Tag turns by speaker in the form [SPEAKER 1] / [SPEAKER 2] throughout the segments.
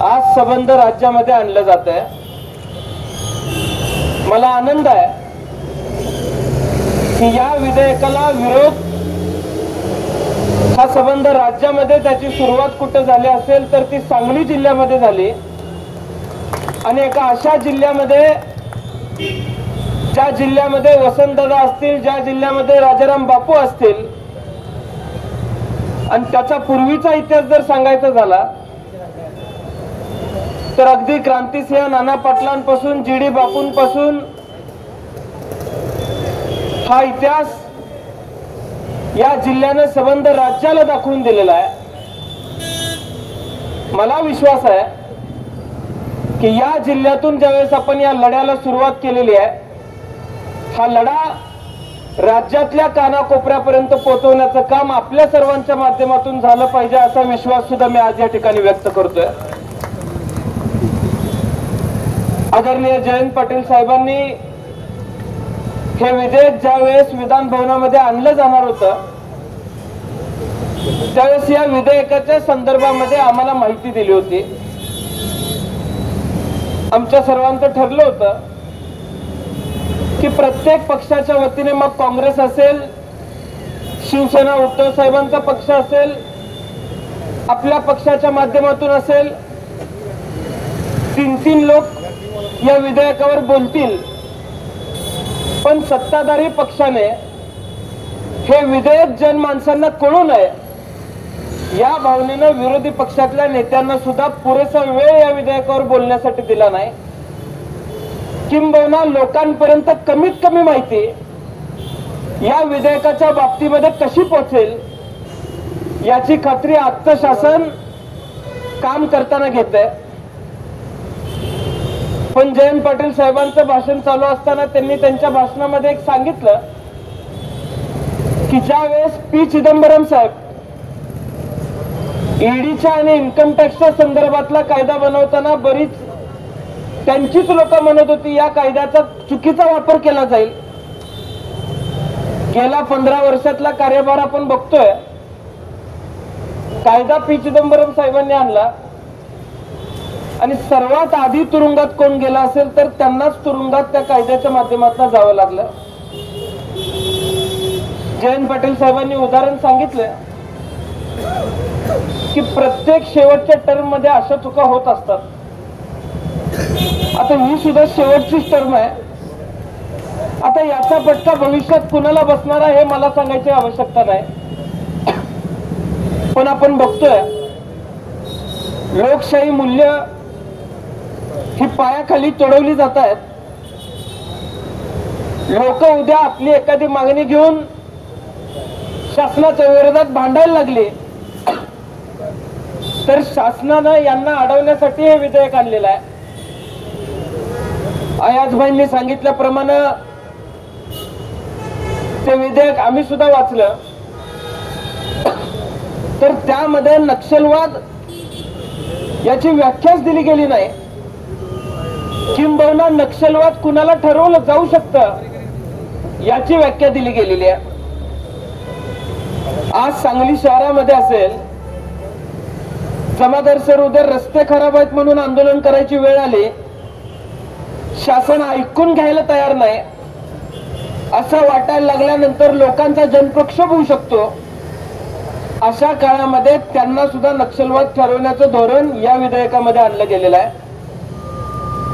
[SPEAKER 1] आज संबंध राज्यामध्ये आणलं जात आहे। मला आनंद आहे की या विधेयकाला विरोध हा संबंध राज्यामध्ये त्याची सुरुवात कुठे झाली असेल तर ती सांगली जिल्ह्यामध्ये झाली आणि एका अशा जिल्ह्यामध्ये ज्या जिल्ह्यामध्ये वसंतदादा असतील, ज्या जिल्ह्यामध्ये राजाराम बापू असतील आणि त्याचा पूर्वीचा इतिहास जर सांगायचा झाला तर अगदी क्रांतिसिंह नाना पाटलांपासून जी.डी. बापूंपासून हा इतिहास या जिल्ह्याने संबंध राज्याला दाखवून दिलेला आहे। मला विश्वास आहे की या जिल्ह्यातून ज्यावेळेस आपण या लढ्याला सुरुवात केलेली आहे, हा लढा राज्यातल्या कानाकोपऱ्यापर्यंत पोहोचवण्याचं काम आपल्या सर्वांच्या माध्यमातून झालं पाहिजे असा विश्वास सुद्धा मी आज या ठिकाणी व्यक्त करतोय। आदरणीय जयंत पाटील साहेबांनी हे विधेयक ज्यावेळेस विधान भवनामध्ये आणलं जाणार होतं त्यावेळेस या विधेयकाच्या संदर्भामध्ये आम्हाला माहिती दिली होती। आमच्या सर्वांचं ठरलं होतं की प्रत्येक पक्षाच्या वतीने, मग काँग्रेस असेल, शिवसेना उद्धव साहेबांचा पक्ष असेल, आपल्या पक्षाच्या माध्यमातून असेल, 3-3 लोक या विधेयकावर बोलतील, पण सत्ताधारी पक्षाने हे विधेयक जनमानसांना कळू नये या भावनेनं विरोधी पक्षातल्या नेत्यांना सुद्धा पुरेसा वेळ या विधेयकावर बोलण्यासाठी दिला नाही। किंबहुना लोकांपर्यंत कमीत कमी माहिती या विधेयकाच्या बाबतीमध्ये कशी पोहोचेल याची खात्री आजचं शासन काम करताना घेतंय। पण जयंत पाटील साहेबांचं भाषण चालू असताना त्यांनी त्यांच्या भाषणामध्ये एक सांगितलं की ज्यावेळेस पी चिदंबरम साहेब ईडीच्या आणि इन्कम टॅक्सच्या संदर्भातला कायदा बनवताना बरीच त्यांचीच लोक म्हणत होती या कायद्याचा चुकीचा वापर केला जाईल। गेला 15 वर्षातला कार्यभार आपण बघतोय, कायदा पी चिदंबरम साहेबांनी आणला आणि सर्वात आधी तुरुंगात कोण गेला असेल तर त्यांनाच तुरुंगात त्या कायद्याच्या माध्यमातून जावं लागलं। जयंत पाटील साहेबांनी उदाहरण सांगितलं की प्रत्येक शेवटच्या टर्म मध्ये अशा चुका होत असतात। आता ही सुद्धा शेवटचीच टर्म आहे। आता याचा फटका भविष्यात कुणाला बसणार आहे हे मला सांगायची आवश्यकता नाही, पण आपण बघतोय लोकशाही मूल्य ही पायाखाली तोडवली जात आहेत। लोक उद्या आपली एखादी मागणी घेऊन शासनाच्या विरोधात भांडायला लागली तर शासनानं यांना अडवण्यासाठी हे विधेयक आणलेलं आहे। अयाजभाईंनी सांगितल्याप्रमाणे ते विधेयक आम्ही सुद्धा वाचलं तर त्यामध्ये नक्षलवाद याची व्याख्याच दिली गेली नाही। किंबहुना नक्षलवाद कुणाला ठरवलं जाऊ शकतं याची व्याख्या दिली गेलेली आहे। आज सांगली शहरामध्ये असेल, जमादार सर उद्या रस्ते खराब आहेत म्हणून आंदोलन करायची वेळ आली, शासन ऐकून घ्यायला तयार नाही असं वाटायला लागल्यानंतर लोकांचा जनप्रक्षोभ होऊ शकतो। अशा काळामध्ये त्यांना सुद्धा नक्षलवाद ठरवण्याचं धोरण या विधेयकामध्ये आणलं गेलेलं आहे।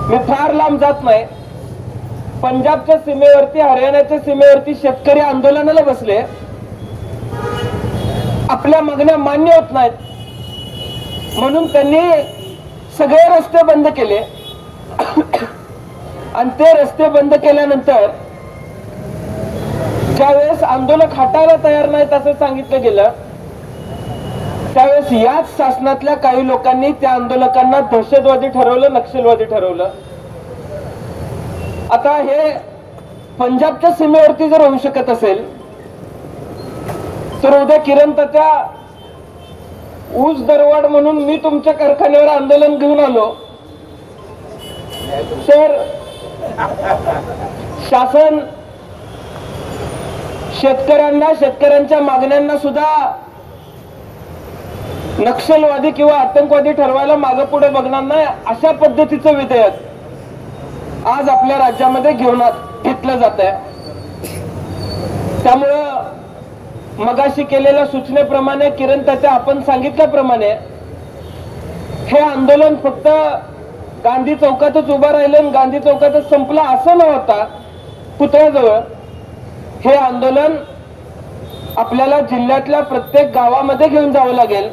[SPEAKER 1] मी फार लांब जात नाही, पंजाबच्या सीमेवरती, हरियाणाच्या सीमेवरती शेतकरी आंदोलनाला बसले, आपल्या मागण्या मान्य होत नाहीत म्हणून त्यांनी सगळे रस्ते बंद केले आणि ते रस्ते बंद केल्यानंतर ज्यावेळेस आंदोलक हटायला तयार नाहीत असं सांगितलं गेलं त्यावेळेस याच शासनातल्या काही लोकांनी त्या आंदोलकांना दहशतवादी ठरवलं, नक्षलवादी ठरवलं। आता हे पंजाबच्या सीमेवरती जर होऊ शकत असेल तर उद्या किरण तात्या ऊस दरवाढ म्हणून मी तुमच्या कारखान्यावर आंदोलन घेऊन आलो तर शासन शेतकऱ्यांना, शेतकऱ्यांच्या मागण्यांना सुद्धा नक्षलवादी किंवा आतंकवादी ठरवायला मागे पुढे बघणार नाही अशा पद्धतीचं विधेयक आज आपल्या राज्यामध्ये घेतलं जात आहे. त्यामुळं मगाशी केलेल्या सूचनेप्रमाणे किरण तात्या आपण सांगितल्याप्रमाणे हे आंदोलन फक्त गांधी चौकातच उभं राहिलं आणि गांधी चौकातच संपलं असं न होता पुतळ्याजवळ हे आंदोलन आपल्याला जिल्ह्यातल्या प्रत्येक गावामध्ये घेऊन जावं लागेल.